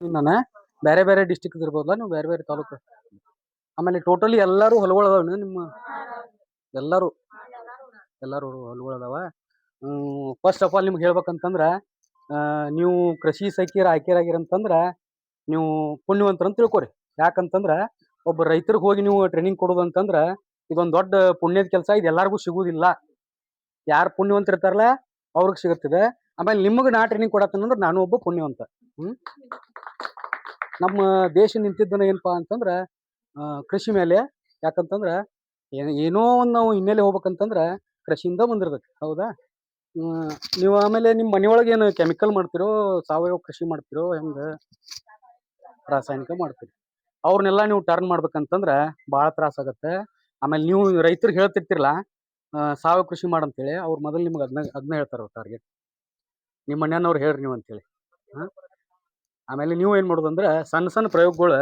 ನಾನು ಬೇರೆ ಬೇರೆ ಡಿಸ್ಟಿಕ್ ಇರ್ಬೋದಲ್ಲ, ನೀವು ಬೇರೆ ಬೇರೆ ತಾಲೂಕು. ಆಮೇಲೆ ಟೋಟಲಿ ಎಲ್ಲರೂ ಹೊಲಗಳು ಅದಾವ ನಿಮ್ಮ ಎಲ್ಲರೂ ಎಲ್ಲರೂ ಹೊಲಗಳು ಅದಾವ. ಫಸ್ಟ್ ಆಫ್ ಆಲ್ ನಿಮ್ಗೆ ಹೇಳ್ಬೇಕಂತಂದ್ರ ನೀವು ಕೃಷಿ ಸೈಕಿಯರ್ ಆಯ್ಕೆಯಾಗಿರಂತಂದ್ರ ನೀವು ಪುಣ್ಯವಂತರ ಅಂತ ತಿಳ್ಕೊರಿ. ಯಾಕಂತಂದ್ರ ಒಬ್ಬ ರೈತರಿಗೆ ಹೋಗಿ ನೀವು ಟ್ರೈನಿಂಗ್ ಕೊಡೋದು ಅಂತಂದ್ರ ಇದೊಂದು ದೊಡ್ಡ ಪುಣ್ಯದ ಕೆಲಸ. ಇದು ಎಲ್ಲಾರ್ಗೂ ಸಿಗುವುದಿಲ್ಲ. ಯಾರು ಪುಣ್ಯವಂತ ಇರ್ತಾರಲ್ಲ ಅವ್ರಿಗೆ ಸಿಗುತ್ತದೆ. ಆಮೇಲೆ ನಿಮಗೆ ನಾ ಟ್ರೈನಿಂಗ್ ಕೊಡತ್ತಂದ್ರೆ ನಾನು ಒಬ್ಬ ಪುಣ್ಯವಂತ. ನಮ್ಮ ದೇಶ ನಿಂತಿದ್ದನ ಏನಪ್ಪಾ ಅಂತಂದ್ರ ಕೃಷಿ ಮೇಲೆ. ಯಾಕಂತಂದ್ರ ಏನೋ ಒಂದು ನಾವು ಹಿನ್ನೆಲೆ ಹೋಗ್ಬೇಕಂತಂದ್ರ ಕೃಷಿಯಿಂದ ಬಂದಿರ್ತೈತಿ. ಹೌದಾ? ನೀವು ಆಮೇಲೆ ನಿಮ್ಮ ಮನೆಯೊಳಗೆ ಏನು ಕೆಮಿಕಲ್ ಮಾಡ್ತಿರೋ, ಸಾವಯವ ಕೃಷಿ ಮಾಡ್ತಿರೋ, ಹೆಂಗ ರಾಸಾಯನಿಕ ಮಾಡ್ತೀರಿ? ಅವ್ರನ್ನೆಲ್ಲ ನೀವು ಟರ್ನ್ ಮಾಡ್ಬೇಕಂತಂದ್ರ ಭಾಳ ತ್ರಾಸ ಆಗತ್ತೆ. ಆಮೇಲೆ ನೀವು ರೈತರಿಗೆ ಹೇಳ್ತಿರ್ತಿರಲ್ಲ ಸಾವಯವ ಕೃಷಿ ಮಾಡಂತೇಳಿ, ಅವ್ರು ಮೊದಲು ನಿಮ್ಗೆ ಅದನ್ನ ಹೇಳ್ತಾರ ಟಾರ್ಗೆಟ್. ನಿಮ್ಮ ಮನ್ಯಾನವ್ರು ಹೇಳ್ರಿ ನೀವು ಅಂತೇಳಿ. ಆಮೇಲೆ ನೀವು ಏನ್ ಮಾಡೋದಂದ್ರೆ ಸಣ್ಣ ಸಣ್ಣ ಪ್ರಯೋಗಗಳು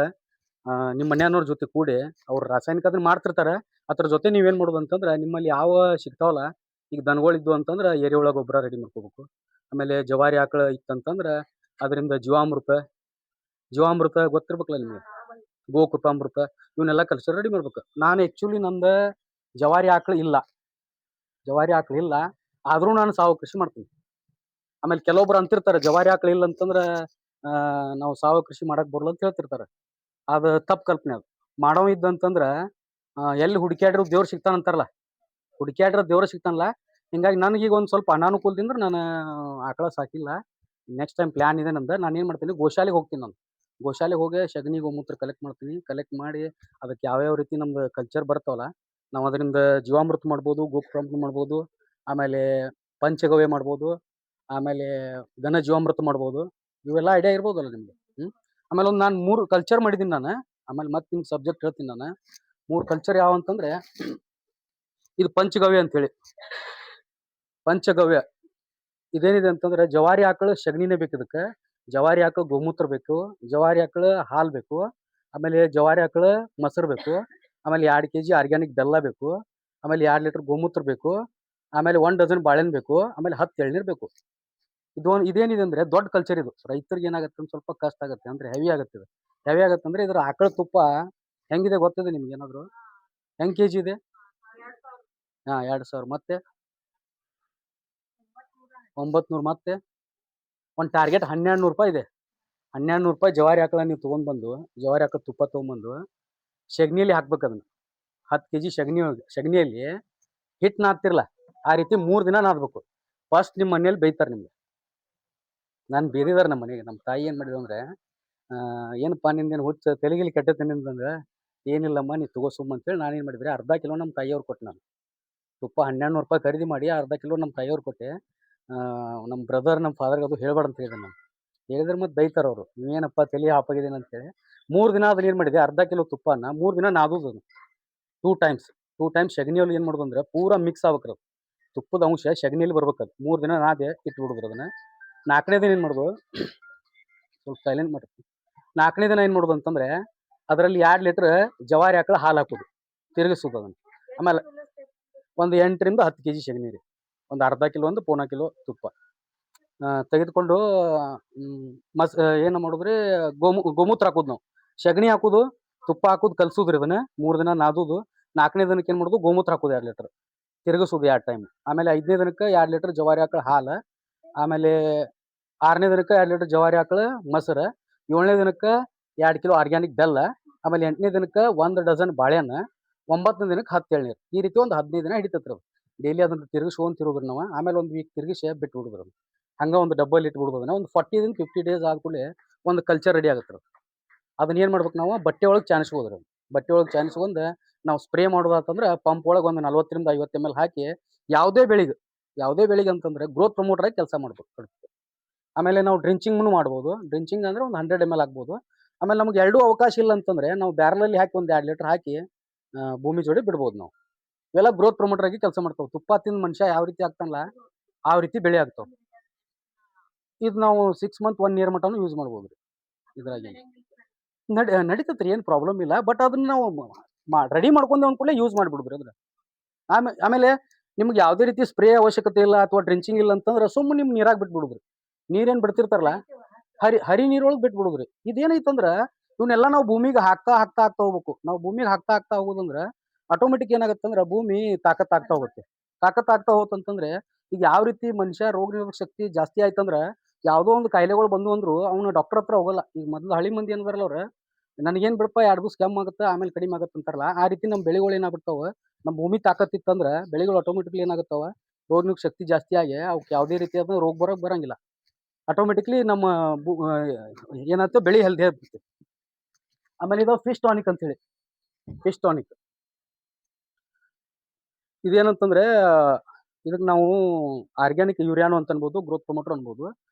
ನಿಮ್ಮ ಮನ್ಯಾನವ್ರ ಜೊತೆ ಕೂಡಿ, ಅವ್ರು ರಾಸಾಯನಿಕ ಅದನ್ನ ಮಾಡ್ತಿರ್ತಾರೆ. ಅದ್ರ ಜೊತೆ ನೀವೇನ್ ಮಾಡೋದು ಅಂತಂದ್ರೆ ನಿಮ್ಮಲ್ಲಿ ಯಾವ ಸಿಗ್ತಾವಲ್ಲ, ಈಗ ದನಗಳಿದ್ವು ಅಂತಂದ್ರೆ ಎರೆಹುಳ ಗೊಬ್ಬರ ರೆಡಿ ಮಾಡ್ಕೋಬೇಕು. ಆಮೇಲೆ ಜವಾರಿ ಆಕಳ ಇತ್ತಂತಂದ್ರೆ ಅದರಿಂದ ಜೀವಾಮೃತ ಗೊತ್ತಿರ್ಬೇಕಲ್ಲ ನಿಮಗೆ, ಗೋಕೃಪಾಮೃತ, ಇವನ್ನೆಲ್ಲ ಕಲ್ಚರ್ ರೆಡಿ ಮಾಡ್ಬೇಕು. ನಾನು ಆಕ್ಚುಲಿ ನಮ್ದು ಜವಾರಿ ಆಕಳ ಇಲ್ಲ, ಆದ್ರೂ ನಾನು ಸಾವಯವ ಕೃಷಿ ಮಾಡ್ತೀನಿ. ಆಮೇಲೆ ಕೆಲವೊಬ್ರು ಅಂತಿರ್ತಾರೆ ಜವಾರಿ ಆಕಳ ಇಲ್ಲ ಅಂತಂದ್ರ ನಾವು ಸಾವಯವ ಕೃಷಿ ಮಾಡಕ್ ಬರಲ್ಲ ಅಂತ ಹೇಳ್ತಿರ್ತಾರೆ. ಅದು ತಪ್ಪು ಕಲ್ಪನೆ. ಅದು ಮಾಡೋ ಇದ್ದಂತಂದ್ರ ಎಲ್ಲಿ ಹುಡುಕ್ಯಾಡ್ರು ದೇವ್ರು ಸಿಗ್ತಾನಂತಾರಲ್ಲ, ಹುಡುಕ್ಯಾಡ್ರ ದೇವ್ರ ಸಿಗ್ತಾನಲ್ಲ. ಹಿಂಗಾಗಿ ನನಗೀಗ ಒಂದು ಸ್ವಲ್ಪ ಅನಾನುಕೂಲದಿಂದ ನಾನು ಆಕಳ ಸಾಕಿಲ್ಲ. ನೆಕ್ಸ್ಟ್ ಟೈಮ್ ಪ್ಲಾನ್ ಇದೆ ನಂದು. ನಾನು ಏನು ಮಾಡ್ತೀನಿ, ಗೋಶಾಲೆಗೆ ಹೋಗ್ತೀನಿ. ನಾನು ಗೋಶಾಲೆಗೆ ಹೋಗಿ ಸಗಣಿ ಗೋಮೂತ್ರ ಕಲೆಕ್ಟ್ ಮಾಡ್ತೀನಿ. ಕಲೆಕ್ಟ್ ಮಾಡಿ ಅದಕ್ಕೆ ಯಾವ್ಯಾವ ರೀತಿ ನಮ್ದು ಕಲ್ಚರ್ ಬರ್ತಾವಲ್ಲ, ನಾವು ಅದರಿಂದ ಜೀವಾಮೃತ ಮಾಡ್ಬೋದು, ಗೋಕೃಪಾಮೃತ ಮಾಡ್ಬೋದು, ಆಮೇಲೆ ಪಂಚಗವ್ಯ ಮಾಡ್ಬೋದು, ಆಮೇಲೆ ಘನ ಜೀವಾಮೃತ ಮಾಡ್ಬೋದು. ಇವೆಲ್ಲ ಐಡಿಯಾ ಇರ್ಬೋದಲ್ಲ ನಿಮ್ಗೆ. ಆಮೇಲೆ ಒಂದು ನಾನು 3 ಕಲ್ಚರ್ ಮಾಡಿದ್ದೀನಿ ನಾನು. ಆಮೇಲೆ ಮತ್ತೆ ನಿಮ್ಗೆ ಸಬ್ಜೆಕ್ಟ್ ಹೇಳ್ತೀನಿ ನಾನು. 3 ಕಲ್ಚರ್ ಯಾವ ಅಂತಂದ್ರೆ ಇದು ಪಂಚಗವ್ಯ ಅಂತೇಳಿ. ಪಂಚಗವ್ಯ ಇದೇನಿದೆ ಅಂತಂದ್ರೆ ಜವಾರಿ ಆಕಳು ಸಗಣಿನೇ ಬೇಕು ಇದಕ್ಕೆ, ಜವಾರಿ ಆಕಳು ಗೋಮೂತ್ರ ಬೇಕು, ಜವಾರಿ ಆಕಳು ಹಾಲು ಬೇಕು, ಆಮೇಲೆ ಜವಾರಿ ಆಕಳು ಮೊಸರು ಬೇಕು, ಆಮೇಲೆ 2 kg ಆರ್ಗ್ಯಾನಿಕ್ ಬೆಲ್ಲ ಬೇಕು, ಆಮೇಲೆ 2 ಲೀಟರ್ ಗೋಮೂತ್ರ ಬೇಕು, ಆಮೇಲೆ 1 ಡಜನ್ ಬಾಳೆಹಣ್ಣು ಬೇಕು, ಆಮೇಲೆ 10 ಎಳ್ನೀರು ಬೇಕು. ಇದೇನಿದೆ ಅಂದ್ರೆ ದೊಡ್ಡ ಕಲ್ಚರ್ ಇದು. ರೈತರಿಗೆ ಏನಾಗುತ್ತೆ ಒಂದು ಸ್ವಲ್ಪ ಕಷ್ಟ ಆಗುತ್ತೆ, ಅಂದ್ರೆ ಹೆವಿ ಆಗುತ್ತೆ. ಇದು ಹೆವಿ ಆಗುತ್ತೆ ಅಂದ್ರೆ ಇದ್ರ ಆಕಳ ತುಪ್ಪ ಹೆಂಗಿದೆ ಗೊತ್ತಿದೆ ನಿಮ್ಗೆ? ಏನಾದ್ರು ಹೆಂಗ್ ಕೆಜಿ ಇದೆ? 2000. ಮತ್ತೆ 900. ಮತ್ತೆ ಒಂದು ಟಾರ್ಗೆಟ್ 1200 ರೂಪಾಯಿ ಇದೆ. 1200 ರೂಪಾಯಿ ಜವಾರಿ ಆಕಳ ನೀವು ತೊಗೊಂಡ್ಬಂದು, ಜವಾರಿ ಆಕಳ ತುಪ್ಪ ತೊಗೊಂಡ್ಬಂದು ಸಗಣಿಯಲ್ಲಿ ಹಾಕ್ಬೇಕು. ಅದನ್ನ 10 kg ಸಗಣಿಯಲ್ಲಿ ಹಿಟ್ಟು ನಾದ್ತಿರಲ್ಲ ಆ ರೀತಿ 3 ದಿನ ನಾದ್ಬೇಕು. ಫಸ್ಟ್ ನಿಮ್ಮ ಮನೇಲಿ ಬೈತಾರೆ ನಿಮ್ಗೆ. ನಾನು ಬೇದಿದಾರೆ ನಮ್ಮ ಮನೆಗೆ. ನಮ್ಮ ತಾಯಿ ಏನು ಮಾಡಿದ್ರು ಅಂದ್ರೆ ಏನಪ್ಪಾ ನಿಂದೇನು ಹುಚ್ಚ ತೆಲಿಗಿಲಿ ಕೆಟ್ಟೈತೆ ನಿಂದಂದ್ರೆ, ಏನಿಲ್ಲಮ್ಮ ನೀ ತಗೋ ಸುಮ್ಮ ಅಂತೇಳಿ ನಾನೇನು ಮಾಡಿದ್ರೆ ಅರ್ಧ ಕಿಲೋ ನಮ್ಮ ತಾಯಿಯವ್ರು ಕೊಟ್ಟೆ. ನಾನು ತುಪ್ಪ 1200 ರೂಪಾಯಿ ಖರೀದಿ ಮಾಡಿ ಅರ್ಧ ಕಿಲೋ ನಮ್ಮ ತಾಯಿಯವ್ರು ಕೊಟ್ಟೆ. ನಮ್ಮ ಬ್ರದರ್ ನಮ್ಮ ಫಾದರ್ಗೆ ಅದು ಹೇಳ್ಬಾರ್ದು ಅಂತ ಹೇಳಿದೆ ನಾನು. ಹೇಳಿದ್ರೆ ಮತ್ತೆ ಬೈತಾರೆ ಅವರು, ನೀವೇನಪ್ಪ ತಲೆ ಹಾಪಾಗಿದ್ದೀನಿ ಅಂತೇಳಿ. 3 ದಿನ ಅದನ್ನ ಏನು ಮಾಡಿದೆ, ಅರ್ಧ ಕಿಲೋ ತುಪ್ಪನ 3 ದಿನ ನಾದೋದು. 2 ಟೈಮ್ಸ್ ಸಗಣಿಯಲ್ಲಿ ಏನು ಮಾಡೋದು ಅಂದ್ರೆ ಪೂರಾ ಮಿಕ್ಸ್ ಆಗ್ಬೇಕ್ರಿ. ಅದು ತುಪ್ಪದ ಅಂಶ ಸಗಣಿಯಲ್ಲಿ ಬರ್ಬೇಕು. ಅದು 3 ದಿನ ನಾದೆ ಇಟ್ಬಿಡುದ್ರಿ ಅದನ್ನ. 4ನೇ ದಿನ ಏನು ಮಾಡೋದು, ಸ್ವಲ್ಪ ಸೈಲೆಂಟ್ ಮಾಡ್ತೀನಿ. 4ನೇ ದಿನ ಏನು ಮಾಡೋದು ಅಂತಂದ್ರೆ ಅದರಲ್ಲಿ 2 ಲೀಟರ್ ಜವಾರಿ ಆಕಳ ಹಾಲು ಹಾಕೋದು, ತಿರುಗಿಸೋದು ಅದನ್ನು. ಆಮೇಲೆ ಒಂದು 8 ರಿಂದ 10 kg ಸಗಣಿ ರೀ, ಒಂದು ಅರ್ಧ ಕಿಲೋ, ಒಂದು ಪೌನ ಕಿಲೋ ತುಪ್ಪ ತೆಗೆದುಕೊಂಡು ಏನು ಮಾಡೋದ್ರಿ, ಗೋಮೂತ್ರ ಹಾಕೋದು. ನಾವು ಸಗಣಿ ಹಾಕೋದು, ತುಪ್ಪ ಹಾಕೋದು, ಕಲ್ಸೋದ್ರಿ ಅದನ್ನ 3 ದಿನ ನಾದೋದು. 4ನೇ ದಿನಕ್ಕೆ ಏನು ಮಾಡೋದು, ಗೋಮೂತ್ರ ಹಾಕೋದು 2 ಲೀಟರ್, ತಿರುಗಿಸೋದು 2 ಟೈಮ್. ಆಮೇಲೆ 5ನೇ ದಿನಕ್ಕೆ 2 ಲೀಟರ್ ಜವಾರಿ ಆಕಳ ಹಾಲು, ಆಮೇಲೆ 6ನೇ ದಿನಕ್ಕೆ 2 ಲೀಟರ್ ಜವಾರಿ ಆಕಳ ಮೊಸರು, 7ನೇ ದಿನಕ್ಕೆ 2 ಕಿಲೋ ಆರ್ಗ್ಯಾನಿಕ್ ಬೆಲ್ಲ, ಆಮೇಲೆ 8ನೇ ದಿನಕ್ಕೆ 1 ಡಜನ್ ಬಾಳೆಹಣ್ಣು, 9ನೇ ದಿನಕ್ಕೆ 10 ಎಳ್ನೀರು. ಈ ರೀತಿ ಒಂದು 15 ದಿನ ಹಿಡಿತೈತ್ರಿ ಅದು. ಡೈಲಿ ಅದನ್ನ ತಿರುಗಿಸ್ಕೊಂಡ್ ನಾವು. ಆಮೇಲೆ ಒಂದು ವೀಕ್ ತಿರುಗಿಸಿ ಬಿಟ್ಟು ಬಿಡುದ್ರಿ. ಅದು ಹಂಗ ಒಂದು ಡಬ್ಬಲ್ ಇಟ್ಬಿಡುದು. ಅದನ್ನ ಒಂದು 40 ದಿಂದ 50 ಡೇಸ್ ಆದ್ಕೂಡಲೇ ಒಂದು ಕಲ್ಚರ್ ರೆಡಿ ಆಗುತ್ತೆ. ಅದನ್ನ ಏನು ಮಾಡ್ಬೇಕು, ನಾವು ಬಟ್ಟೆ ಒಳಗೆ ಚಾನಿಸ್ಬೋದ್ರಿ. ಬಟ್ಟೆ ಒಳಗೆ ಚಾನಿಸ್ಕೊಂಡು ನಾವು ಸ್ಪ್ರೇ ಮಾಡೋದಾತಂದ್ರೆ ಪಂಪ್ ಒಳಗೆ ಒಂದು 40 ರಿಂದ 50 ml ಹಾಕಿ ಯಾವುದೇ ಬೆಳಿಗ್ಗೆ ಅಂತಂದ್ರೆ ಗ್ರೋತ್ ಪ್ರಮೋಟರ್ ಆಗಿ ಕೆಲಸ ಮಾಡ್ಬೇಕು. ಆಮೇಲೆ ನಾವು ಡ್ರಿಂಚಿಂಗ್ನು ಮಾಡ್ಬೋದು. ಡ್ರಿಂಚಿಂಗ್ ಅಂದ್ರೆ ಒಂದು 100 ml ಆಗ್ಬೋದು. ಆಮೇಲೆ ನಮ್ಗೆ ಎರಡೂ ಅವಕಾಶ ಇಲ್ಲ ಅಂತಂದ್ರೆ ನಾವು ಬ್ಯಾರಲಲ್ಲಿ ಹಾಕಿ ಒಂದು 2 ಲೀಟರ್ ಹಾಕಿ ಭೂಮಿ ಜೋಡಿ ಬಿಡ್ಬೋದು ನಾವು. ಇವೆಲ್ಲ ಗ್ರೋತ್ ಪ್ರಮೋಟರ್ ಆಗಿ ಕೆಲಸ ಮಾಡ್ತಾವೆ. ತುಪ್ಪ ತಿಂದ ಮನುಷ್ಯ ಯಾವ ರೀತಿ ಆಗ್ತಾನಲ್ಲ ಆ ರೀತಿ ಬೆಳೆ ಆಗ್ತಾವೆ. ಇದು ನಾವು 6 ಮಂತ್ 1 ಇಯರ್ ಮಟನು ಯೂಸ್ ಮಾಡ್ಬೋದು. ಇದ್ರಾಗಿ ನಡೀತೈತ್ರಿ, ಏನು ಪ್ರಾಬ್ಲಮ್ ಇಲ್ಲ. ಬಟ್ ಅದನ್ನ ನಾವು ರೆಡಿ ಮಾಡ್ಕೊಂಡು ಕೂಡಲೇ ಯೂಸ್ ಮಾಡಿಬಿಡುದ್ರಿ. ಅದ್ರ ಆಮೇಲೆ ನಿಮ್ಗೆ ಯಾವುದೇ ರೀತಿ ಸ್ಪ್ರೇ ಅವಶ್ಯಕತೆ ಇಲ್ಲ ಅಥವಾ ಡ್ರಿಂಚಿಂಗ್ ಇಲ್ಲ ಅಂತಂದ್ರೆ ಸುಮ್ಮನೆ ನಿಮ್ಗೆ ನೀರಾಗಿ ಬಿಟ್ಬಿಡುದ್ರಿ. ನೀರೇನು ಬಿಡ್ತಿರ್ತಾರಲ್ಲ ಹರಿ ನೀರೊಳಗೆ ಬಿಟ್ಬಿಡುದ್ರಿ. ಇದೇನೈತಂದ್ರ ಇವನ್ನೆಲ್ಲ ನಾವು ಭೂಮಿಗೆ ಹಾಕ್ತಾ ಹಾಕ್ತಾ ಹಾಕ್ತಾ ಹೋಗ್ಬೇಕು. ನಾವು ಭೂಮಿಗೆ ಹಾಕ್ತಾ ಹಾಕ್ತಾ ಹೋಗೋದಂದ್ರ ಆಟೋಮೆಟಿಕ್ ಏನಾಗತ್ತಂದ್ರ ಭೂಮಿ ತಾಕತ್ ಆಗ್ತಾ ಹೋಗುತ್ತೆ. ತಾಕತ್ ಆಗ್ತಾ ಹೋತಂತಂದ್ರೆ ಈಗ ಯಾವ ರೀತಿ ಮನುಷ್ಯ ರೋಗ ನಿರೋಧಕ ಶಕ್ತಿ ಜಾಸ್ತಿ ಆಯ್ತಂದ್ರ ಯಾವ್ದೋ ಒಂದು ಕಾಯಿಲೆಗಳು ಬಂದು ಅಂದ್ರು ಅವ್ನು ಡಾಕ್ಟರ್ ಹತ್ರ ಹೋಗಲ್ಲ. ಈಗ ಮೊದ್ಲು ಹಳ್ಳಿ ಮಂದಿ ಏನಿದಾರಲ್ಲ ಅವ್ರ ನನಗೇನ್ ಬಿಡಪ್ಪ 2 ದಿವಸ ಕೆಮ್ಮು ಆಗುತ್ತೆ ಆಮೇಲೆ ಕಡಿಮೆ ಆಗುತ್ತೆ ಅಂತಾರಲ್ಲ ಆ ರೀತಿ ನಮ್ಮ ಬೆಳೆಗಳು ಏನಾಗ್ಬಿಡ್ತಾವ ನಮ್ಮ ಭೂಮಿ ತಾಕತ್ ಇತ್ತಂದ್ರ ಬೆಳೆಗಳು ಆಟೋಮೆಟಿಕ್ಲಿ ಏನಾಗುತ್ತಾವ ರೋಗ ನಿರೋಧಕ ಶಕ್ತಿ ಜಾಸ್ತಿ ಆಗಿ ಅವಕ್ಕೆ ಯಾವುದೇ ರೀತಿಯಾದ ರೋಗ ಬರಂಗಿಲ್ಲ. ಆಟೋಮೆಟಿಕ್ಲಿ ನಮ್ಮ ಏನಾಯ್ತು ಬೆಳಿ ಹೆಲ್ದಿ ಆಗ್ತೈತಿ. ಆಮೇಲೆ ಇದು ಫಿಶ್ ಟಾನಿಕ್ ಅಂತ ಹೇಳಿ ಫಿಶ್ ಟಾನಿಕ್ ಇದೇನಂತಂದ್ರೆ ಇದಕ್ಕೆ ನಾವು ಆರ್ಗ್ಯಾನಿಕ್ ಯೂರಿಯಾನು ಅಂತ ಅನ್ಬೋದು ಗ್ರೋತ್ ಪ್ರಮೋಟರ್ ಅನ್ಬೋದು.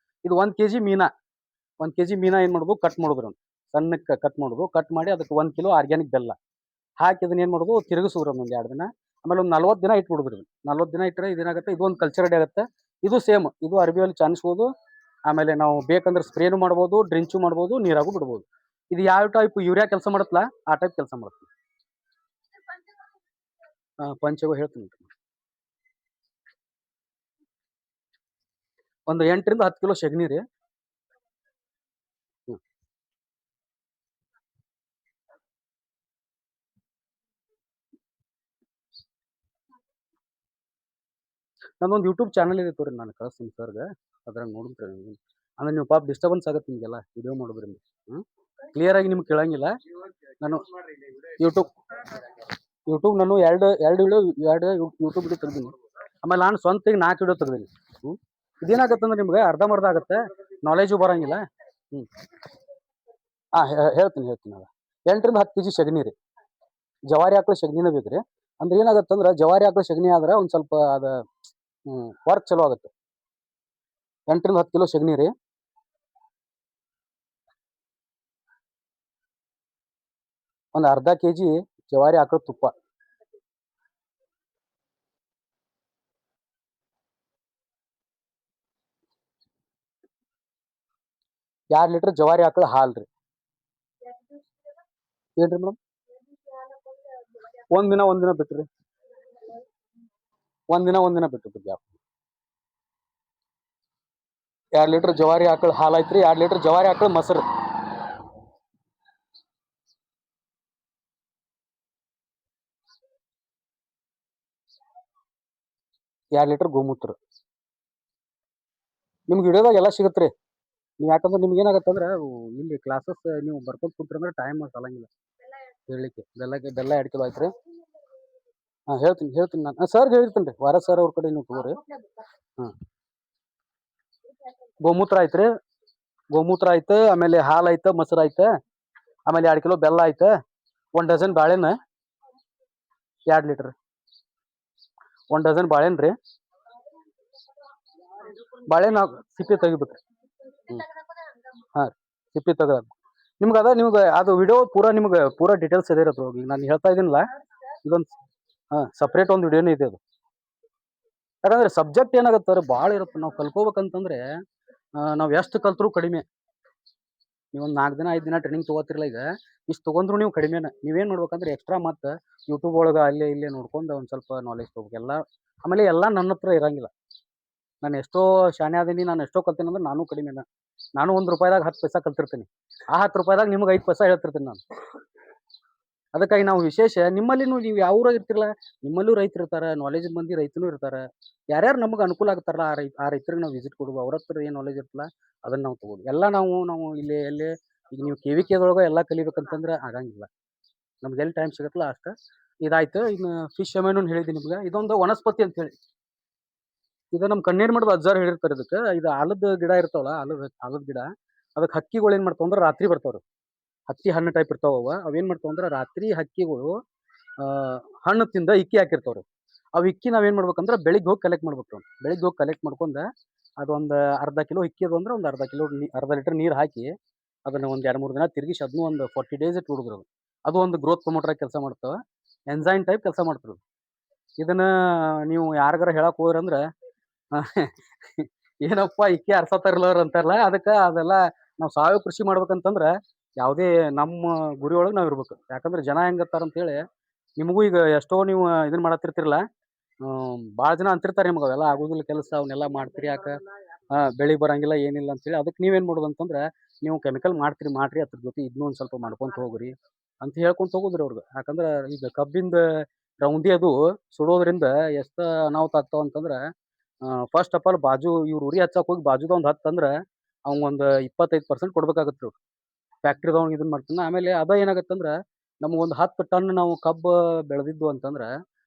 ಇದು 1 ಕೆಜಿ ಮೀನಾ 1 ಕೆಜಿ ಮೀನಾ ಏನ್ ಮಾಡೋದು ಕಟ್ ಮಾಡೋದು ಸಣ್ಣಕ್ಕೆ ಕಟ್ ಮಾಡೋದು ಕಟ್ ಮಾಡಿ ಅದಕ್ಕೆ 1 ಕಿಲೋ ಆರ್ಗ್ಯಾನಿಕ್ ಬೆಲ್ಲ ಹಾಕಿ ಅದನ್ನ ಏನ್ ಮಾಡೋದು ತಿರುಗಿಸೋರು ಒಂದು 2 ದಿನ ಆಮೇಲೆ ಒಂದು 40 ದಿನ ಇಟ್ಬಿಡುದ್ರಿ. 40 ದಿನ ಇಟ್ಟರೆ ಇದೇನಾಗುತ್ತೆ ಇದೊಂದು ಕಲ್ಚರ್ ರೆಡಿ ಆಗುತ್ತೆ. ಇದು ಸೇಮ್ ಇದು ಅರಬಿಯಲ್ಲಿ ಚಾಣಿಸ್ಬೋದು. ಆಮೇಲೆ ನಾವು ಬೇಕಂದ್ರೆ ಸ್ಪ್ರೇನು ಮಾಡ್ಬೋದು ಡ್ರಿಂಚು ಮಾಡ್ಬೋದು ನೀರಾಗೂ ಬಿಡ್ಬೋದು. ಇದು ಯಾವ ಟೈಪ್ ಯೂರಿಯಾ ಕೆಲಸ ಮಾಡತ್ತಲ್ಲ ಆ ಟೈಪ್ ಕೆಲಸ ಮಾಡುತ್ತೆ. ಪಂಚಗೋ ಹೇಳ್ತೀನಿ ಒಂದು 8 ರಿಂದ 10 ಕಿಲೋ ಸೆಗಣಿ ರೀ. ನಂದೊಂದು ಯೂಟ್ಯೂಬ್ ಚಾನಲ್ ಇದೆ ತೋರಿ ನಾನು ಕಳಿಸ್ತೀನಿ ಸರ್ಗೆ ಅದ್ರಾಗ ನೋಡಿದ್ರೆ ಅಂದ್ರೆ ನೀವು ಪಾಪ ಡಿಸ್ಟರ್ಬೆನ್ಸ್ ಆಗುತ್ತೆ ನಿಮಗೆಲ್ಲ ವಿಡಿಯೋ ಮಾಡೋದ್ರಿಂದ ಕ್ಲಿಯರ್ ಆಗಿ ನಿಮ್ಗೆ ಕೇಳಂಗಿಲ್ಲ. ನಾನು ಯೂಟ್ಯೂಬ್ ನಾನು ಎರಡು ಯೂಟ್ಯೂಬ್ ವಿಡಿಯೋ ತೆಗ್ದೀನಿ. ಆಮೇಲೆ ನಾನು ಸ್ವಂತ 4 ವಿಡಿಯೋ ತೆಗ್ದೀನಿ. ಇದೇನಾಗತ್ತಂದ್ರೆ ನಿಮ್ಗೆ ಅರ್ಧಂಬರ್ಧ ಆಗುತ್ತೆ ನಾಲೆಜು ಬರಂಗಿಲ್ಲ. ಹೇಳ್ತೀನಿ ಅದ 8 ರಿಂದ 10 ಕೆಜಿ ಸಗಣಿ ರೀ. ಜವಾರಿ ಆಕಳ ಸಗಣಿನೇ ಬೇಕ್ರಿ. ಅಂದ್ರೆ ಏನಾಗತ್ತಂದ್ರ ಜವಾರಿ ಆಕಳ ಸಗಣಿ ಆದ್ರೆ ಒಂದ್ ಸ್ವಲ್ಪ ಅದ ವರ್ಕ್ ಚಲೋ ಆಗುತ್ತೆ. 8 ರಿಂದ 10 ಕಿಲೋ ಸಗಣಿ ರೀ. ಒಂದು ಅರ್ಧ ಕೆಜಿ ಜವಾರಿ ಆಕಳ ತುಪ್ಪ, 2 ಲೀಟರ್ ಜವಾರಿ ಆಕಳ ಹಾಲು ರೀ. ಏನ್ರಿ ಮೇಡಮ್ ಒಂದಿನ ಬಿಟ್ರಿ ಒಂದಿನ ಬಿಟ್ಟು 2 ಲೀಟರ್ ಜವಾರಿ ಆಕಳ ಹಾಲು ಐತ್ರಿ. 2 ಲೀಟರ್ ಜವಾರಿ ಆಕಳ ಮೊಸರು, 2 ಲೀಟರ್ ಗೋಮೂತ್ರ. ನಿಮ್ಗೆ ವಿಡಿಯೋದಾಗ ಎಲ್ಲ ಸಿಗತ್ರಿ. ನೀವು ಯಾಕಂದ್ರೆ ನಿಮ್ಗೆ ಏನಾಗತ್ತಂದ್ರೆ ಇಲ್ಲಿ ಕ್ಲಾಸಸ್ ನೀವು ಬರ್ಕೊಂಡ್ ಕುಂತ್ರಂದ್ರೆ ಟೈಮ್ ಸಾಲಂಗಿಲ್ಲ ಹೇಳಲಿಕ್ಕೆ. ಬೆಲ್ಲ 2 ಕಿಲೋ ಆಯ್ತ್ರಿ. ಹೇಳ್ತೀನಿ ನಾನು ಸರ್ಗೆ ಹೇಳ್ತೀನಿ ರೀ ವಾರ ಸರ್ ಅವ್ರ ಕಡೆ ನೀವು ತಗೋರಿ. ಗೋಮೂತ್ರ ಐತ್ರಿ, ಗೋಮೂತ್ರ ಆಯ್ತು, ಆಮೇಲೆ ಹಾಲು ಐತೆ, ಮೊಸರು ಐತೆ, ಆಮೇಲೆ 2 ಕಿಲೋ ಬೆಲ್ಲ ಐತೆ, 1 ಡಜನ್ ಬಾಳೆಹಣ್ಣು, 2 ಲೀಟರ್ 1 ಡಜನ್ ಬಾಳೆಹಣ್ಣು ರೀ. ಬಾಳೆಹಣ್ಣು ಸಿಪ್ಪೆ ತೆಗಿಬೇಕ್ರಿ. ಸಿಪ್ಪೆ ತೆಗೆದ ನಿಮ್ಗೆ ಅದು ವಿಡಿಯೋ ಪೂರಾ ಡೀಟೇಲ್ಸ್ ಇದೆ ಇರತ್ತೆ. ಈಗ ನಾನು ಹೇಳ್ತಾ ಇದೀನಲ್ಲ ಇದೊಂದು ಸಪ್ರೇಟ್ ಒಂದು ವಿಡಿಯೋನೇ ಇದೆ ಅದು. ಯಾಕಂದ್ರೆ ಸಬ್ಜೆಕ್ಟ್ ಏನಾಗತ್ತೆ ಭಾಳ ಇರುತ್ತೆ. ನಾವು ಕಲ್ಕೋಬೇಕಂತಂದ್ರೆ ನಾವು ಎಷ್ಟು ಕಲ್ತ್ರು ಕಡಿಮೆ. ನೀವೊಂದು 4 ದಿನ 5 ದಿನ ಟ್ರೈನಿಂಗ್ ತಗೋತಿರಲ್ಲ, ಈಗ ಇಷ್ಟು ತಗೊಂಡ್ರು ನೀವು ಕಡಿಮೆನ. ನೀವೇನ್ ಮಾಡ್ಬೇಕಂದ್ರೆ ಎಕ್ಸ್ಟ್ರಾ ಮತ್ತೆ ಯೂಟ್ಯೂಬ್ ಒಳಗೆ ಅಲ್ಲೇ ಇಲ್ಲೇ ನೋಡ್ಕೊಂಡು ಒಂದು ಸ್ವಲ್ಪ ನಾಲೆಜ್ ತಗೋಬೇಕು. ಆಮೇಲೆ ಎಲ್ಲ ನನ್ನ ಹತ್ರ ಇರಂಗಿಲ್ಲ. ನಾನು ಎಷ್ಟೋ ಶಾನೆ ಆದೀನಿ, ನಾನು ಎಷ್ಟೋ ಕಲ್ತೀನಿ ಅಂದ್ರೆ ನಾನು ಕಡಿಮೆನ. ನಾನು ₹1ದಾಗ 10 ಪೈಸಾ ಕಲ್ತಿರ್ತೀನಿ. ಆ 10 ರೂಪಾಯಿದಾಗ ನಿಮ್ಗೆ 5 ಪೈಸಾ ಹೇಳ್ತಿರ್ತೀನಿ ನಾನು. ಅದಕ್ಕಾಗಿ ನಾವು ವಿಶೇಷ ನಿಮ್ಮಲ್ಲಿನೂ ನೀವು ಯಾವ ಊರಾಗ ಇರ್ತಿರಲ್ಲ ನಿಮ್ಮಲ್ಲೂ ರೈತರು ಇರ್ತಾರೆ, ನಾಲೆಜ್ ಮಂದಿ ರೈತನೂ ಇರ್ತಾರೆ. ಯಾರ್ಯಾರು ನಮ್ಗೆ ಅನುಕೂಲ ಆಗ್ತಾರಲ್ಲ ಆ ರೈತರಿಗೆ ನಾವು ವಿಸಿಟ್ ಕೊಡೋದು, ಅವ್ರ ಹತ್ರ ಏನು ನಾಲೆಜ್ ಇರ್ತಲ್ಲ ಅದನ್ನ ನಾವು ತಗೋದು. ಎಲ್ಲ ನಾವು ಇಲ್ಲಿ ಎಲ್ಲೇ ಈಗ ನೀವು KVK ಎಲ್ಲ ಕಲಿಬೇಕಂತಂದ್ರೆ ಆಗಂಗಿಲ್ಲ. ನಮ್ಗೆ ಎಲ್ಲಿ ಟೈಮ್ ಸಿಗತ್ತಲ್ಲ ಅಷ್ಟ. ಇದಾಯ್ತು. ಇನ್ನು ಫಿಶ್ ಅಮೆನೂ ಹೇಳಿದ್ದೀನಿ ನಿಮ್ಗೆ. ಇದೊಂದು ವನಸ್ಪತಿ ಅಂತ ಹೇಳಿ, ಇದು ನಮ್ಮ ಕಣ್ಣೇರ್ ಮಾಡೋದು ಅಜ್ಜಾರ್ ಹೇಳಿರ್ತಾರೆ. ಇದಕ್ಕೆ ಇದು ಆಲದ ಗಿಡ ಇರ್ತಾವಲ್ಲ, ಆಲದ ಗಿಡ, ಅದಕ್ಕೆ ಹಕ್ಕಿಗಳು ಏನ್ ಮಾಡ್ತಾವ ಅಂದ್ರೆ ರಾತ್ರಿ ಬರ್ತಾವ್ರಿ. ಹತ್ತಿ ಹಣ್ಣು ಟೈಪ್ ಇರ್ತಾವ. ಅವೇನ್ ಮಾಡ್ತಾವ ಅಂದ್ರೆ ರಾತ್ರಿ ಹಕ್ಕಿಗಳು ಹಣ್ಣು ತಿಂದ ಇಕ್ಕಿ ಹಾಕಿರ್ತಾವ್ರಿ. ಅವು ಇಕ್ಕಿ ನಾವೇನ್ ಮಾಡ್ಬೇಕಂದ್ರೆ ಬೆಳಿಗ್ಗೆ ಹೋಗಿ ಕಲೆಕ್ಟ್ ಮಾಡ್ಬೇಕು. ಬೆಳಿಗ್ಗೆ ಹೋಗಿ ಕಲೆಕ್ಟ್ ಮಾಡ್ಕೊಂಡ ಅದೊಂದು ಅರ್ಧ ಕಿಲೋ ಇಕ್ಕಿ ಅದು ಅಂದ್ರೆ ಒಂದು ಅರ್ಧ ಲೀಟರ್ ನೀರು ಹಾಕಿ ಅದನ್ನ ಒಂದು 2-3 ದಿನ ತಿರುಗಿಸಿ ಅದನ್ನು ಒಂದು 40 ಡೇಸ್ ಇಟ್ಟು ಹುಡುಗ್ರು. ಅದು ಒಂದು ಗ್ರೋತ್ ಪ್ರಮೋಟರ್ ಆಗಿ ಕೆಲಸ ಮಾಡ್ತಾವ. ಎನ್ಸೈನ್ ಟೈಪ್ ಕೆಲಸ ಮಾಡ್ತಾರೆ. ಇದನ್ನ ನೀವು ಯಾರಿಗಾರ ಹೇಳಕ್ ಹೋದ್ರಂದ್ರೆ ಏನಪ್ಪಾ ಇಕ್ಕಿ ಅರ್ಸತ್ತಾರಲ್ಲ ಅಂತಾರಲ್ಲ. ಅದಕ್ಕೆ ಅದೆಲ್ಲ ನಾವು ಸಾವಯವ ಕೃಷಿ ಮಾಡ್ಬೇಕಂತಂದ್ರೆ ಯಾವುದೇ ನಮ್ಮ ಗುರಿ ಒಳಗೆ ನಾವು ಇರ್ಬೇಕು. ಯಾಕಂದ್ರೆ ಜನ ಹೆಂಗತ್ತಾರ ಅಂತೇಳಿ ನಿಮಗೂ ಈಗ ಎಷ್ಟೋ ನೀವು ಇದನ್ನ ಮಾಡತ್ತಿರ್ತಿರಲ್ಲ, ಭಾಳ ಜನ ಅಂತಿರ್ತಾರೆ ನಿಮ್ಗೆ ಅವೆಲ್ಲ ಆಗೋದಿಲ್ಲ ಕೆಲಸ, ಅವನ್ನೆಲ್ಲ ಮಾಡ್ತೀರಿ ಯಾಕೆ ಬೆಳಿ ಬರಂಗಿಲ್ಲ ಏನಿಲ್ಲ ಅಂತೇಳಿ ಅದಕ್ಕೆ ನೀವೇನ್ ಮಾಡೋದು ಅಂತಂದ್ರೆ ನೀವು ಕೆಮಿಕಲ್ ಮಾಡ್ರಿ ಅದ್ರ ಜೊತೆ ಇದನ್ನೂ ಒಂದ್ ಸ್ವಲ್ಪ ಮಾಡ್ಕೊಂತ ಹೋಗ್ರಿ ಅಂತ ಹೇಳ್ಕೊಂತ ಹೋಗುದ್ರಿ ಅವ್ರಿಗೆ. ಯಾಕಂದ್ರೆ ಈಗ ಕಬ್ಬಿಂದ ರೌಂದಿ ಅದು ಸುಡೋದ್ರಿಂದ ಎಷ್ಟ ಅನಾಹುತ ಆಗ್ತಾವ ಅಂತಂದ್ರ ಫಸ್ಟ್ ಆಫ್ ಆಲ್ ಬಾಜು ಇವ್ರು ಉರಿ ಹಚ್ಚಕ್ ಹೋಗಿ ಬಾಜುದ ಒಂದ್ ಹತ್ತಂದ್ರ ಅವಂಗೊಂದ್ 25% ಕೊಡ್ಬೇಕಾಗತ್ರಿ ಅವ್ರು. ಫ್ಯಾಕ್ಟ್ರಿದವ್ನು ಇದನ್ನ ಮಾಡ್ತಾನ. ಆಮೇಲೆ ಅದ ಏನಾಗತ್ತಂದ್ರ ನಮ್ಗೊಂದ್ 10 ಟನ್ ನಾವು ಕಬ್ಬು ಬೆಳೆದಿದ್ದು ಅಂತಂದ್ರ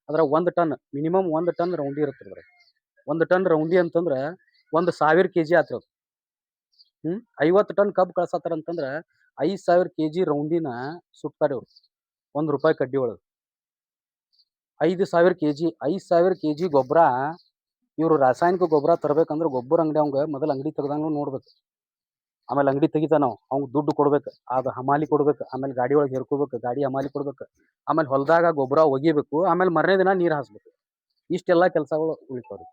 ಅದ್ರಾಗ 1 ಟನ್ ಮಿನಿಮಮ್ 1 ಟನ್ ರೌಂದಿ ಇರುತ್ತೆ ಅದ್ರಾಗ. 1 ಟನ್ ರೌಂದಿ ಅಂತಂದ್ರ 1,000 ಕೆಜಿ ಆತ್ರಿ ಅದು. 50 ಟನ್ ಕಬ್ಬು ಕಳ್ಸತ್ತಾರ ಅಂತಂದ್ರ 5,000 ಕೆಜಿ ರೌಂದಿನ ಸುಟ್ತಾರಿ ಅವ್ರು ₹1 ಕಡ್ಡಿ ಒಳಗ. 5,000 ಕೆಜಿ ಗೊಬ್ಬರ ಇವ್ರು ರಾಸಾಯನಿಕ ಗೊಬ್ಬರ ತರ್ಬೇಕಂದ್ರ ಗೊಬ್ಬರ ಅಂಗಡಿ ಅವಂಗ ಮೊದಲ ಅಂಗಡಿ ತೆಗ್ದಂಗ ನೋಡ್ಬೇಕು. ಆಮೇಲೆ ಅಂಗಡಿ ತೆಗಿತಾನ ಅವ್ನ್ ದುಡ್ಡು ಕೊಡ್ಬೇಕು, ಅದ ಹಮಾಲಿ ಕೊಡ್ಬೇಕು, ಆಮೇಲೆ ಗಾಡಿ ಒಳಗೆ ಹೇರ್ಕೋಬೇಕು, ಗಾಡಿ ಹಮಾಲಿ ಕೊಡ್ಬೇಕು, ಆಮೇಲೆ ಹೊಲದಾಗ ಗೊಬ್ಬರ ಒಗಿಬೇಕು, ಆಮೇಲೆ ಮರನೇ ದಿನ ನೀರ್ ಹಾಸ್ಬೇಕು. ಇಷ್ಟೆಲ್ಲಾ ಕೆಲಸಗಳು ಉಳಿತಾವ್ರಿ.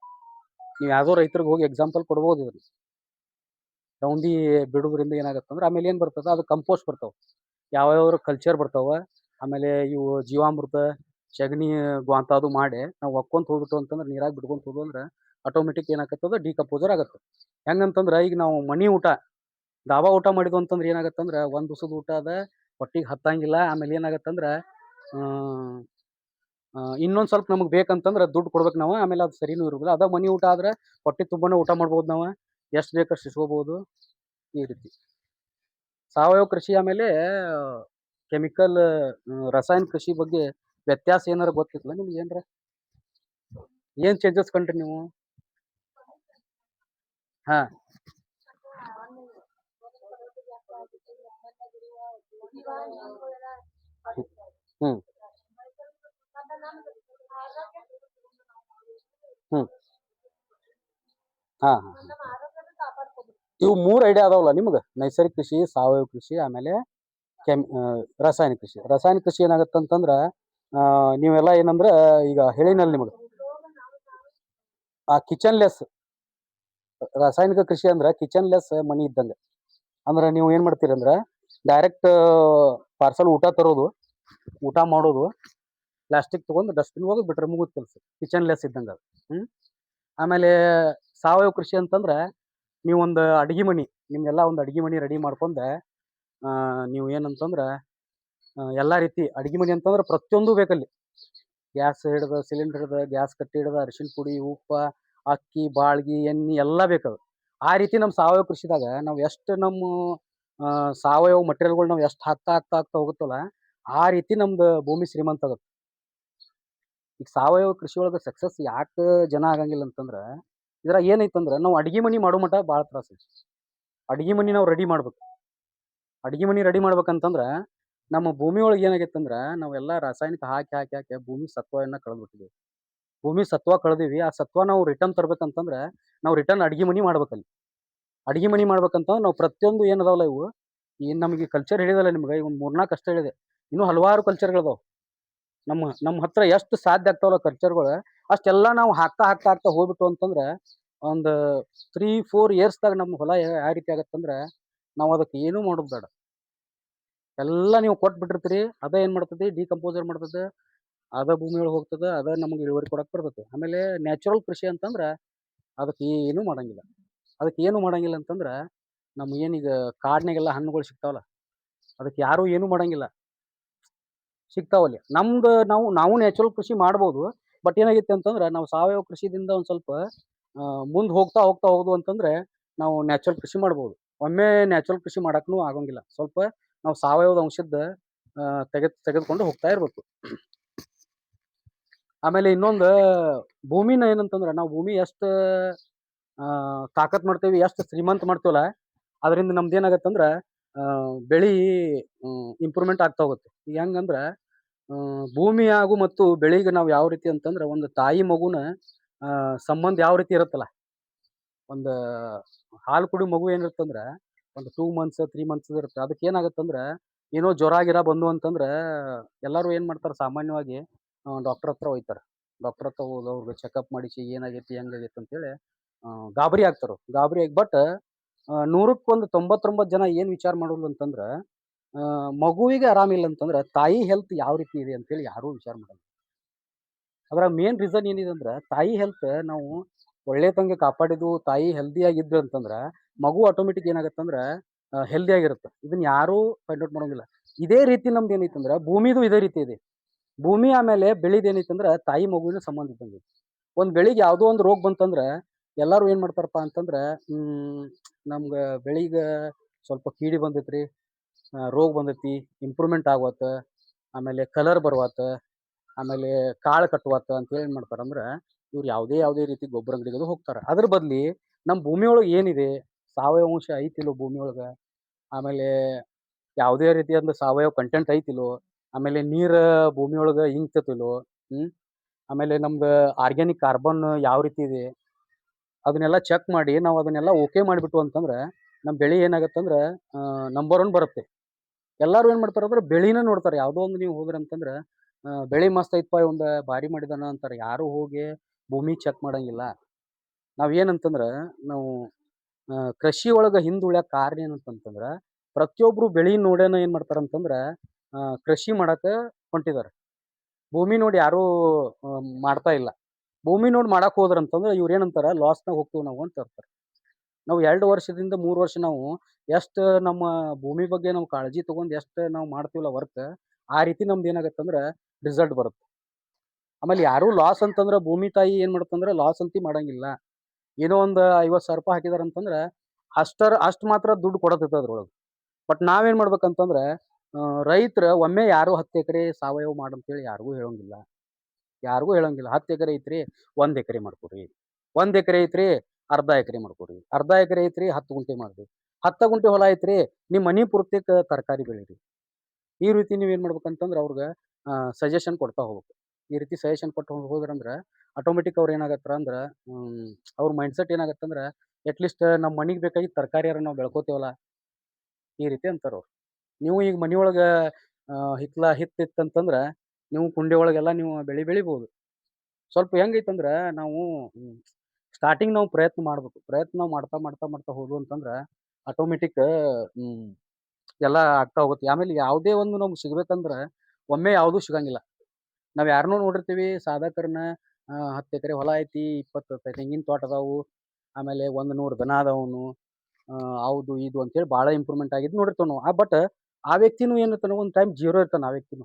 ನೀವು ಯಾವ್ದೋ ರೈತರಿಗೆ ಹೋಗಿ ಎಕ್ಸಾಂಪಲ್ ಕೊಡ್ಬೋದು ಇದ್ರಿ. ರೌಂದಿ ಬಿಡುವುದರಿಂದ ಏನಾಗತ್ತಂದ್ರೆ ಆಮೇಲೆ ಏನ್ ಬರ್ತದ ಅದು ಕಂಪೋಸ್ಟ್ ಬರ್ತಾವ. ಯಾವ್ಯಾವ ಕಲ್ಚರ್ ಬರ್ತಾವ, ಆಮೇಲೆ ಇವು ಜೀವಾಮೃತ ಸಗಣಿ ಗ್ವಾಂತ ಅದು ಮಾಡಿ ನಾವು ಒಕ್ಕೊಂತ ಹೋಗ್ಬಿಟ್ಟು ಅಂತಂದ್ರೆ ನೀರಾಗ ಬಿಡ್ಕೊಂತ ಹೋದ್ವು ಅಂದ್ರೆ ಆಟೋಮೆಟಿಕ್ ಏನಾಗತ್ತದ ಡಿಕಂಪೋಸರ್ ಆಗತ್ತೆ. ಹೆಂಗಂತಂದ್ರ ಈಗ ನಾವು ಮನಿ ಊಟ ದಾಬಾ ಊಟ ಮಾಡಿದ್ವು ಅಂತಂದ್ರೆ ಏನಾಗತ್ತಂದ್ರ ಒಂದ್ ದಿವಸದ ಊಟ ಅದ ಹೊಟ್ಟಿಗೆ ಹತ್ತಂಗಿಲ್ಲ. ಆಮೇಲೆ ಏನಾಗತ್ತಂದ್ರ ಇನ್ನೊಂದ್ ಸ್ವಲ್ಪ ನಮಗ್ ಬೇಕಂತಂದ್ರ ದುಡ್ಡು ಕೊಡ್ಬೇಕು ನಾವು. ಆಮೇಲೆ ಅದು ಸರಿನೂ ಇರುದಿಲ್ಲ. ಅದ ಮನಿ ಊಟ ಆದ್ರೆ ಹೊಟ್ಟೆ ತುಂಬಾನೇ ಊಟ ಮಾಡ್ಬೋದು ನಾವು, ಎಷ್ಟು ಬೇಕಷ್ಟು ಇಸ್ಕೋಬಹುದು. ಈ ರೀತಿ ಸಾವಯವ ಕೃಷಿ ಆಮೇಲೆ ಕೆಮಿಕಲ್ ರಾಸಾಯನಿಕ ಕೃಷಿ ಬಗ್ಗೆ ವ್ಯತ್ಯಾಸ ಏನಾರ ಗೊತ್ತಿತ್ತಲ್ಲ ನಿಮ್ಗೆ? ಏನ್ ಚೇಂಜಸ್ ಕಂಡ್ರಿ ನೀವು? ಹಾ ಹ್ಮ್ ಹ್ಮ್ ಹಾ ಹಾ ಇವು 3 ಐಡಿಯಾ ಅದಾವಲ್ಲ ನಿಮ್ಗೆ? ನೈಸರ್ಗಿಕ ಕೃಷಿ, ಸಾವಯವ ಕೃಷಿ, ಆಮೇಲೆ ರಾಸಾಯನಿಕ ಕೃಷಿ. ರಾಸಾಯನಿಕ ಕೃಷಿ ಏನಾಗತ್ತಂತಂದ್ರ ನೀವೆಲ್ಲ ಏನಂದ್ರ ಈಗ ಹೇಳಿನಲ್ ನಿಮ್ಗೆ ಕಿಚನ್ ಲೆಸ್. ರಾಸಾಯನಿಕ ಕೃಷಿ ಅಂದ್ರ ಕಿಚನ್ ಲೆಸ್ ಮನಿ ಇದ್ದಂಗ. ಅಂದ್ರ ನೀವು ಏನ್ ಮಾಡ್ತೀರಿ ಅಂದ್ರ ಡೈರೆಕ್ಟ್ ಪಾರ್ಸಲ್ ಊಟ ತರೋದು, ಊಟ ಮಾಡೋದು, ಪ್ಲಾಸ್ಟಿಕ್ ತಗೊಂಡು ಡಸ್ಟ್ಬಿನ್ ಹೋಗಿ ಬಿಟ್ರೆ ಮುಗಿದ ಕೆಲಸ. ಕಿಚನ್ ಲೆಸ್ ಇದ್ದಂಗ ಅದು. ಆಮೇಲೆ ಸಾವಯವ ಕೃಷಿ ಅಂತಂದ್ರ ನೀವೊಂದು ಅಡಿಗೆ ಮನಿ, ನಿಮ್ಗೆಲ್ಲ ಒಂದು ಅಡಿಗೆ ಮನಿ ರೆಡಿ ಮಾಡ್ಕೊಂಡ ನೀವು ಏನಂತಂದ್ರ ಎಲ್ಲಾ ರೀತಿ ಅಡಿಗೆ ಮನಿ ಅಂತಂದ್ರ ಪ್ರತಿಯೊಂದು ಬೇಕಲ್ಲಿ. ಗ್ಯಾಸ್ ಹಿಡ್ದ, ಸಿಲಿಂಡರ್ ಹಿಡ್ದ, ಗ್ಯಾಸ್ ಕಟ್ಟಿ ಹಿಡ್ದ, ಅರಿಶಿನ ಪುಡಿ, ಉಪ್ಪ, ಅಕ್ಕಿ, ಬಾಳ್ಗಿ, ಎಣ್ಣಿ ಎಲ್ಲ ಬೇಕದು. ಆ ರೀತಿ ನಮ್ಮ ಸಾವಯವ ಕೃಷಿದಾಗ ನಾವು ಎಷ್ಟು ನಮ್ಮ ಸಾವಯವ ಮಟೀರಿಯಲ್ಗಳು ನಾವು ಎಷ್ಟು ಹಾಕ್ತಾ ಹೋಗುತ್ತಲ್ಲ ಆ ರೀತಿ ನಮ್ದು ಭೂಮಿ ಶ್ರೀಮಂತ ಆಗತ್ತೆ. ಈಗ ಸಾವಯವ ಕೃಷಿ ಒಳಗೆ ಸಕ್ಸಸ್ ಯಾಕೆ ಜನ ಆಗಂಗಿಲ್ಲ ಅಂತಂದ್ರ ಇದ್ರಾಗ ಏನೈತಂದ್ರ ನಾವು ಅಡಿಗೆ ಮನಿ ಮಾಡೋ ಮಟ ಭಾಳ ತ್ರಾಸ ಐತಿ. ಅಡಿಗೆ ಮನಿ ನಾವು ರೆಡಿ ಮಾಡ್ಬೇಕು. ಅಡಿಗೆ ಮನಿ ರೆಡಿ ಮಾಡ್ಬೇಕಂತಂದ್ರ ನಮ್ಮ ಭೂಮಿ ಒಳಗೆ ಏನಾಗೈತಂದ್ರ ನಾವೆಲ್ಲ ರಾಸಾಯನಿಕ ಹಾಕಿ ಭೂಮಿ ಸತ್ವವನ್ನ ಕಳೆದ್ಬಿಟ್ಟಿದ್ದೀವಿ. ಭೂಮಿ ಸತ್ವ ಕಳೆದಿವಿ. ಆ ಸತ್ವ ನಾವು ರಿಟರ್ನ್ ತರ್ಬೇಕಂತಂದ್ರ ನಾವು ರಿಟರ್ನ್ ಅಡಿಗೆ ಮನಿ ಮಾಡ್ಬೇಕಲ್ಲಿ. ಅಡಿಗೆ ಮನಿ ಮಾಡ್ಬೇಕಂತಂದ್ರ ನಾವು ಪ್ರತಿಯೊಂದು ಏನದಾವಲ್ಲ ಇವು ಏನ್ ನಮಗೆ ಕಲ್ಚರ್ ಹೇಳಿದಲ್ಲ ನಿಮ್ಗೆ, ಈಗ ಒಂದು 3-4 ಅಷ್ಟೇ ಹೇಳಿದೆ. ಇನ್ನೂ ಹಲವಾರು ಕಲ್ಚರ್ಗಳದಾವ. ನಮ್ಮ ಹತ್ರ ಎಷ್ಟು ಸಾಧ್ಯ ಆಗ್ತಾವಲ್ಲ ಕಲ್ಚರ್ಗಳು ಅಷ್ಟೆಲ್ಲ ನಾವು ಹಾಕ್ತಾ ಹೋಗ್ಬಿಟ್ಟು ಅಂತಂದ್ರೆ ಒಂದು 3-4 ಇಯರ್ಸ್ದಾಗ ನಮ್ಮ ಹೊಲ ಯಾವ ರೀತಿ ಆಗತ್ತಂದ್ರ ನಾವು ಅದಕ್ಕೆ ಏನೂ ಮಾಡೋದು ಬೇಡ. ಎಲ್ಲ ನೀವು ಕೊಟ್ಟು ಬಿಟ್ಟಿರ್ತೀರಿ, ಅದ ಏನ್ ಮಾಡ್ತದೆ ಡಿಕಂಪೋಸರ್ ಮಾಡ್ತದೆ, ಅದ ಭೂಮಿ ಒಳಗೆ ಹೋಗ್ತದೆ, ಅದ ನಮಗೆ ಇಳುವರಿ ಕೊಡಕ್ಕೆ ಬರ್ತದೆ. ಆಮೇಲೆ ನ್ಯಾಚುರಲ್ ಕೃಷಿ ಅಂತಂದ್ರ ಅದಕ್ಕೆ ಏನೂ ಮಾಡಂಗಿಲ್ಲ. ಅದಕ್ಕೆ ಏನು ಮಾಡಂಗಿಲ್ಲ ಅಂತಂದ್ರ ನಮ್ಮ ಏನೀಗ ಕಾಡ್ನಾಗೆಲ್ಲ ಹಣ್ಣುಗಳು ಸಿಗ್ತಾವಲ್ಲ ಅದಕ್ಕೆ ಯಾರೂ ಏನೂ ಮಾಡಂಗಿಲ್ಲ. ಸಿಗ್ತಾವಲ್ಲಿ ನಮ್ದು ನಾವು ನ್ಯಾಚುರಲ್ ಕೃಷಿ ಮಾಡ್ಬೋದು. ಬಟ್ ಏನಾಗೈತೆ ಅಂತಂದ್ರೆ ನಾವು ಸಾವಯವ ಕೃಷಿದಿಂದ ಒಂದು ಸ್ವಲ್ಪ ಮುಂದೆ ಹೋಗ್ತಾ ಹೋಗುದು ಅಂತಂದ್ರೆ ನಾವು ನ್ಯಾಚುರಲ್ ಕೃಷಿ ಮಾಡ್ಬೋದು. ಒಮ್ಮೆ ನ್ಯಾಚುರಲ್ ಕೃಷಿ ಮಾಡಕ್ಕೂ ಆಗಂಗಿಲ್ಲ. ಸ್ವಲ್ಪ ನಾವು ಸಾವಯವದ ಅಂಶದ ತೆಗೆದುಕೊಂಡು ಹೋಗ್ತಾ ಇರ್ಬೇಕು. ಆಮೇಲೆ ಇನ್ನೊಂದು ಭೂಮಿನ ಏನಂತಂದ್ರೆ ನಾವು ಭೂಮಿ ಎಷ್ಟು ತಾಕತ್ ಮಾಡ್ತೇವಿ, ಎಷ್ಟು ಶ್ರೀಮಂತ ಮಾಡ್ತೇವಲ್ಲ ಅದರಿಂದ ನಮ್ದು ಏನಾಗತ್ತಂದ್ರ ಬೆಳಿ ಇಂಪ್ರೂವ್ಮೆಂಟ್ ಆಗ್ತಾ ಹೋಗುತ್ತೆ. ಈಗ ಹೆಂಗಂದ್ರ ಭೂಮಿ ಹಾಗೂ ಮತ್ತು ಬೆಳಿಗೆ ನಾವು ಯಾವ ರೀತಿ ಅಂತಂದ್ರೆ ಒಂದು ತಾಯಿ ಮಗುನ ಸಂಬಂಧ ಯಾವ ರೀತಿ ಇರುತ್ತಲ್ಲ, ಒಂದು ಹಾಲು ಕುಡಿ ಮಗು ಏನಿರುತ್ತಂದ್ರ ಒಂದು 2 ಮಂತ್ಸ್ 3 ಮಂತ್ಸ್ ಇರುತ್ತೆ. ಅದಕ್ಕೆ ಏನಾಗತ್ತಂದ್ರ ಏನೋ ಜ್ವರ ಗಿರ ಬಂದು ಅಂತಂದ್ರ ಎಲ್ಲರೂ ಏನ್ ಮಾಡ್ತಾರೆ ಸಾಮಾನ್ಯವಾಗಿ ಡಾಕ್ಟರ್ ಹತ್ರ ಹೋಗ್ತಾರೆ. ಡಾಕ್ಟರ್ ಹತ್ರ ಹೋಗಿ ಅವ್ರಿಗೆ ಚೆಕಪ್ ಮಾಡಿಸಿ ಏನಾಗೈತಿ ಹೆಂಗಾಗೈತಿ ಅಂತೇಳಿ ಗಾಬರಿ ಆಗ್ತಾರ. ಗಾಬರಿ ಆಗಿ ಬಟ್ 100ಕ್ಕೆ 99 ಜನ ಏನ್ ವಿಚಾರ ಮಾಡೋದು ಅಂತಂದ್ರ ಮಗುವಿಗೆ ಆರಾಮಿಲ್ಲ ಅಂತಂದ್ರ ತಾಯಿ ಹೆಲ್ತ್ ಯಾವ ರೀತಿ ಇದೆ ಅಂತೇಳಿ ಯಾರೂ ವಿಚಾರ ಮಾಡಲ್ಲ. ಅದರ ಮೇನ್ ರೀಸನ್ ಏನಿದೆ ಅಂದ್ರೆ ತಾಯಿ ಹೆಲ್ತ್ ನಾವು ಒಳ್ಳೆತಂಗೆ ಕಾಪಾಡಿದ್ದು ತಾಯಿ ಹೆಲ್ದಿಯಾಗಿದ್ಳು ಅಂತಂದ್ರ, ಮಗು ಆಟೋಮೆಟಿಕ್ ಏನಾಗತ್ತಂದ್ರ ಹೆಲ್ದಿಯಾಗಿರುತ್ತೆ. ಇದನ್ನ ಯಾರೂ ಫೈಂಡ್ ಔಟ್ ಮಾಡೋಂಗಿಲ್ಲ. ಇದೇ ರೀತಿ ನಮ್ದು ಏನೈತಂದ್ರ ಭೂಮಿದು ಇದೇ ರೀತಿ ಇದೆ. ಭೂಮಿ ಆಮೇಲೆ ಬೆಳಿದ್ ಏನೈತಂದ್ರ ತಾಯಿ ಮಗುವಿನ ಸಂಬಂಧ ಇದ್ದಂಗೆ. ಒಂದ್ ಬೆಳಿಗ್ ಯಾವ್ದೋ ಒಂದ್ ರೋಗ ಬಂತಂದ್ರ ಎಲ್ಲಾರು ಏನ್ ಮಾಡ್ತಾರಪ್ಪಾ ಅಂತಂದ್ರ ನಮ್ಗ ಬೆಳಿಗ ಸ್ವಲ್ಪ ಕೀಡಿ ಬಂದೈತ್ರಿ, ರೋಗ ಬಂದೈತಿ, ಇಂಪ್ರೂವ್‌ಮೆಂಟ್ ಆಗ್ವತ್ತ, ಆಮೇಲೆ ಕಲರ್ ಬರ್ವಾತ, ಆಮೇಲೆ ಕಾಳು ಕಟ್ಟುವಾತ ಅಂತೇಳಿ ಏನ್ ಮಾಡ್ತಾರಂದ್ರ ಇವ್ರು ಯಾವುದೇ ರೀತಿ ಗೊಬ್ಬರ ಅಂಗಡಿಗದು ಹೋಗ್ತಾರ. ಅದ್ರ ಬದ್ಲಿ ನಮ್ ಭೂಮಿಯೊಳಗ್ ಏನಿದೆ, ಸಾವಯವ ಅಂಶ ಐತಿಲ್ಲೋ ಭೂಮಿಯೊಳಗ, ಆಮೇಲೆ ಯಾವುದೇ ರೀತಿಯಾದ ಸಾವಯವ ಕಂಟೆಂಟ್ ಐತಿಲ್ಲೋ, ಆಮೇಲೆ ನೀರ ಭೂಮಿಯೊಳಗ ಇಂಗ್ತತಿಲ್ಲೋ, ಹ್ಮ್. ಆಮೇಲೆ ನಮ್ದು ಆರ್ಗ್ಯಾನಿಕ್ ಕಾರ್ಬನ್ ಯಾವ ರೀತಿ ಇದೆ, ಅದನ್ನೆಲ್ಲ ಚೆಕ್ ಮಾಡಿ ನಾವು ಅದನ್ನೆಲ್ಲ ಓಕೆ ಮಾಡಿಬಿಟ್ವು ಅಂತಂದ್ರ, ನಮ್ ಬೆಳಿ ಏನಾಗತ್ತಂದ್ರ ನಂಬರ್ 1 ಬರುತ್ತೆ. ಎಲ್ಲಾರು ಏನ್ ಮಾಡ್ತಾರಂದ್ರ ಬೆಳಿನ ನೋಡ್ತಾರ. ಯಾವ್ದೋ ಒಂದು ನೀವು ಹೋದ್ರಂತಂದ್ರ ಬೆಳಿ ಮಸ್ತ್ ಐತ್ಪಾ ಇವಂದ ಭಾರಿ ಮಾಡಿದಾನ ಅಂತಾರ. ಯಾರು ಹೋಗಿ ಭೂಮಿ ಚೆಕ್ ಮಾಡಂಗಿಲ್ಲ. ನಾವ್ ಏನಂತಂದ್ರ ನಾವು ಕೃಷಿ ಒಳಗ ಹಿಂದುಳ್ಯಾಕ ಕಾರಣ ಏನಂತಂತಂದ್ರ, ಪ್ರತಿಯೊಬ್ರು ಬೆಳಿ ನೋಡ್ಯಾನ ಏನ್ ಮಾಡ್ತಾರಂತಂದ್ರ ಕೃಷಿ ಮಾಡಾಕ ಹೊಂಟಿದಾರ. ಭೂಮಿ ನೋಡಿ ಯಾರೂ ಮಾಡ್ತಾ ಇಲ್ಲ. ಭೂಮಿ ನೋಡಿ ಮಾಡಾಕ್ ಹೋದ್ರಂತಂದ್ರ ಇವ್ರೇನಂತಾರ ಲಾಸ್‌ನಾಗ ಹೋಗ್ತೀವಿ ನಾವು ಅಂತ ಹೇಳ್ತಾರ. ನಾವು 2 ವರ್ಷದಿಂದ 3 ವರ್ಷ ನಾವು ಎಷ್ಟ್ ನಮ್ಮ ಭೂಮಿ ಬಗ್ಗೆ ನಾವು ಕಾಳಜಿ ತಗೊಂಡ್ ಎಷ್ಟ್ ನಾವು ಮಾಡ್ತೀವಲ್ಲ ವರ್ಕ್, ಆ ರೀತಿ ನಮ್ದ್ ಏನಾಗತ್ತಂದ್ರ ರಿಸಲ್ಟ್ ಬರುತ್ತೆ. ಆಮೇಲೆ ಯಾರೂ ಲಾಸ್ ಅಂತಂದ್ರ ಭೂಮಿ ತಾಯಿ ಏನ್ ಮಾಡುತ್ತಂದ್ರ ಲಾಸ್ ಅಂತಿ ಮಾಡಂಗಿಲ್ಲ. ಏನೋ ಒಂದ್ 50,000 ಹಾಕಿದಾರಂತಂದ್ರ ಅಷ್ಟ್ ಮಾತ್ರ ದುಡ್ಡು ಕೊಡತೈತಿ ಅದ್ರೊಳಗ. ಬಟ್ ನಾವೇನ್ ಮಾಡ್ಬೇಕಂತಂದ್ರ ರೈತರ ಒಮ್ಮೆ ಯಾರು 10 ಎಕರೆ ಸಾವಯವ ಮಾಡಂತೇಳಿ ಯಾರಿಗೂ ಹೇಳಂಗಿಲ್ಲ. 10 ಎಕರೆ ಐತ್ರಿ 1 ಎಕರೆ ಮಾಡ್ಕೊರಿ. 1 ಎಕರೆ ಐತ್ರಿ ಅರ್ಧ ಎಕರೆ ಮಾಡ್ಕೊರಿ. ಅರ್ಧ ಎಕರೆ ಐತ್ರಿ 10 ಗುಂಟೆ ಮಾಡ್ರಿ. 10 ಗುಂಟೆ ಹೊಲ ಐತ್ರಿ ನಿಮ್ ಮನಿ ಪೂರ್ತಿಕ್ ತರಕಾರಿ ಬೆಳೀರಿ. ಈ ರೀತಿ ನೀವೇನ್ ಮಾಡ್ಬೇಕಂತಂದ್ರ ಅವ್ರ್ಗ ಸಜೆಷನ್ ಕೊಡ್ತಾ ಹೋಗ್ಬೇಕು. ಈ ರೀತಿ ಸಜೆಷನ್ ಕೊಟ್ಟು ಹೋದ್ರಂದ್ರ ಆಟೋಮೆಟಿಕ್ ಅವ್ರ್ ಏನಾಗತ್ತಾರ ಅಂದ್ರ ಅವ್ರ ಮೈಂಡ್‌ಸೆಟ್ ಏನಾಗತ್ತಂದ್ರ ಅಟ್‌ಲೀಸ್ಟ್ ನಮ್ ಮನಿಗ್ ಬೇಕಾಗಿದ್ದ ತರಕಾರಿಯಾರ ನಾವ್ ಬೆಳ್ಕೋತೇವಲ್ಲ, ಈ ರೀತಿ ಅಂತಾರವ್ರು. ನೀವು ಈಗ ಮನಿಯೊಳಗ ಹಿತ್ತಿತ್ತಂತಂದ್ರ ನೀವು ಕುಂಡೆ ಒಳಗೆಲ್ಲ ನೀವು ಬೆಳಿ ಬೆಳಿಬೋದು. ಸ್ವಲ್ಪ ಹೆಂಗೈತಂದ್ರ ನಾವು ಸ್ಟಾರ್ಟಿಂಗ್ ನಾವು ಪ್ರಯತ್ನ ಮಾಡ್ಬೇಕು. ಪ್ರಯತ್ನ ಮಾಡ್ತಾ ಹೋದ್ವು ಅಂತಂದ್ರ ಆಟೋಮೆಟಿಕ್ ಹ್ಮ್ ಎಲ್ಲಾ ಆಗ್ತಾ ಹೋಗುತ್ತೆ. ಆಮೇಲೆ ಯಾವುದೇ ಒಂದು ನಮ್ಗ್ ಸಿಗ್ಬೇಕಂದ್ರ ಒಮ್ಮೆ ಯಾವ್ದೂ ಸಿಗಂಗಿಲ್ಲ. ನಾವ್ ಯಾರ್ನೋ ನೋಡಿರ್ತೀವಿ ಸಾಧಾಕರ್ನ 10 ಎಕರೆ ಹೊಲ ಐತಿ, 20 ತೆಂಗಿನ ತೋಟ ಅದಾವು, ಆಮೇಲೆ 100 ದನ ಅದಾವನು, ಅವ್ದು ಇದು ಅಂತೇಳಿ ಭಾಳ ಇಂಪ್ರೂವ್‌ಮೆಂಟ್ ಆಗಿದ್ದು ನೋಡಿರ್ತೀವಿ ನಾವು. ಬಟ್ ಆ ವ್ಯಕ್ತಿನೂ ಏನಿರ್ತಾನ ಒಂದ್ ಟೈಮ್ ಜೀರೋ ಇರ್ತಾನ ಆ ವ್ಯಕ್ತಿನು.